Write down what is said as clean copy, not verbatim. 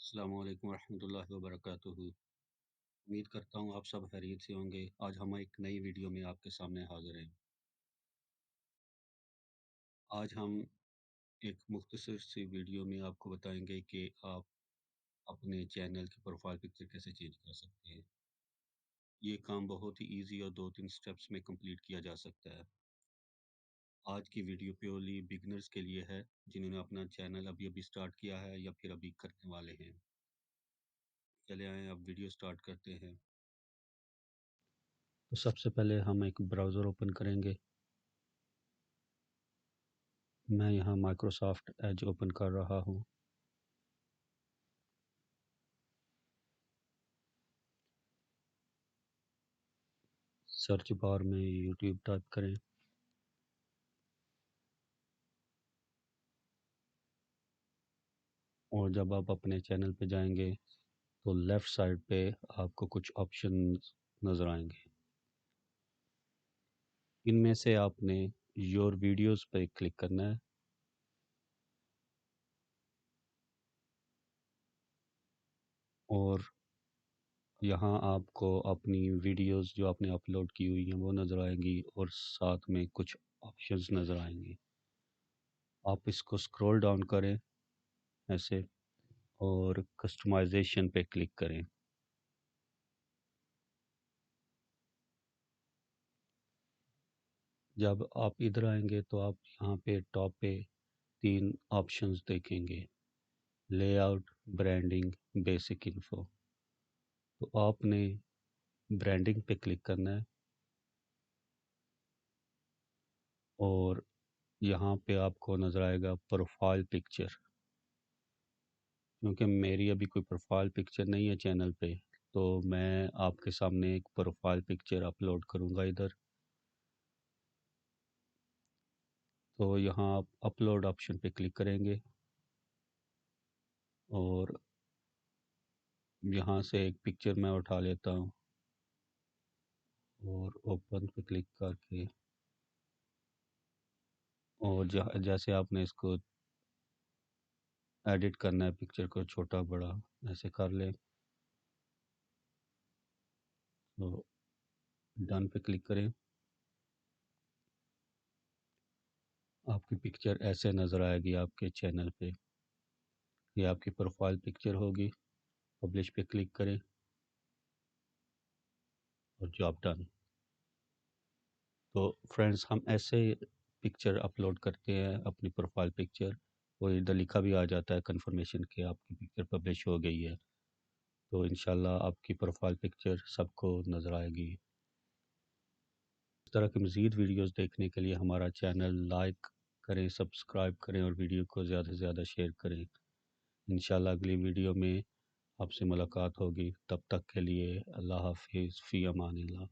السلام علیکم ورحمۃ اللہ وبرکاتہ۔ امید کرتا ہوں آپ سب خیریت سے ہوں گے۔ آج ہم ایک نئی ویڈیو میں آپ کے سامنے حاضر ہیں۔ آج ہم ایک مختصر سی ویڈیو میں آپ کو بتائیں گے کہ آپ اپنے چینل کی پروفائل پکچر کیسے چینج کر سکتے ہیں۔ یہ کام بہت ہی ایزی اور 2-3 سٹیپس میں کمپلیٹ کیا جا سکتا ہے۔ آج کی ویڈیو پیورلی بگنرز کے لیے ہے، جنہوں نے اپنا چینل ابھی سٹارٹ کیا ہے یا پھر ابھی کرنے والے ہیں۔ چلے آئیں اب ویڈیو سٹارٹ کرتے ہیں۔ تو سب سے پہلے ہم ایک براؤزر اوپن کریں گے۔ میں یہاں مائکروسافٹ ایج اوپن کر رہا ہوں۔ سرچ بار میں یوٹیوب ٹائپ کریں اور جب آپ اپنے چینل پہ جائیں گے تو لیفٹ سائڈ پہ آپ کو کچھ آپشن نظر آئیں گے۔ ان میں سے آپ نے یور ویڈیوز پہ کلک کرنا ہے اور یہاں آپ کو اپنی ویڈیوز جو آپ نے اپلوڈ کی ہوئی ہیں وہ نظر آئیں گی اور ساتھ میں کچھ آپشنز نظر آئیں گے۔ آپ اس کو سکرول ڈاؤن کریں ایسے اور کسٹمائزیشن پہ کلک کریں۔ جب آپ ادھر آئیں گے تو آپ یہاں پہ ٹاپ پہ 3 آپشنز دیکھیں گے: lay out, branding, basic info. تو آپ نے برانڈنگ پہ کلک کرنا ہے اور یہاں پہ آپ کو نظر آئے گا پروفائل پکچر۔ کیونکہ میری ابھی کوئی پروفائل پکچر نہیں ہے چینل پہ، تو میں آپ کے سامنے ایک پروفائل پکچر اپلوڈ کروں گا ادھر۔ تو یہاں آپ اپلوڈ آپشن پہ کلک کریں گے اور یہاں سے ایک پکچر میں اٹھا لیتا ہوں اور اوپن پہ کلک کر کے اور جیسے آپ نے اس کو ایڈٹ کرنا ہے پکچر کو چھوٹا بڑا ایسے کر لیں تو ڈن پہ کلک کریں۔ آپ کی پکچر ایسے نظر آئے گی آپ کے چینل پہ۔ یہ آپ کی پروفائل پکچر ہوگی۔ پبلش پہ کلک کریں اور جاب ڈن۔ تو فرینڈز ہم ایسے پکچر اپلوڈ کرتے ہیں اپنی پروفائل پکچر، وہ ادھر لکھا بھی آ جاتا ہے کنفرمیشن کہ آپ کی پکچر پبلش ہو گئی ہے۔ تو انشاءاللہ آپ کی پروفائل پکچر سب کو نظر آئے گی۔ اس طرح کی مزید ویڈیوز دیکھنے کے لیے ہمارا چینل لائک کریں، سبسکرائب کریں اور ویڈیو کو زیادہ سے زیادہ شیئر کریں۔ انشاءاللہ اگلی ویڈیو میں آپ سے ملاقات ہوگی۔ تب تک کے لیے اللہ حافظ، فی امان اللہ۔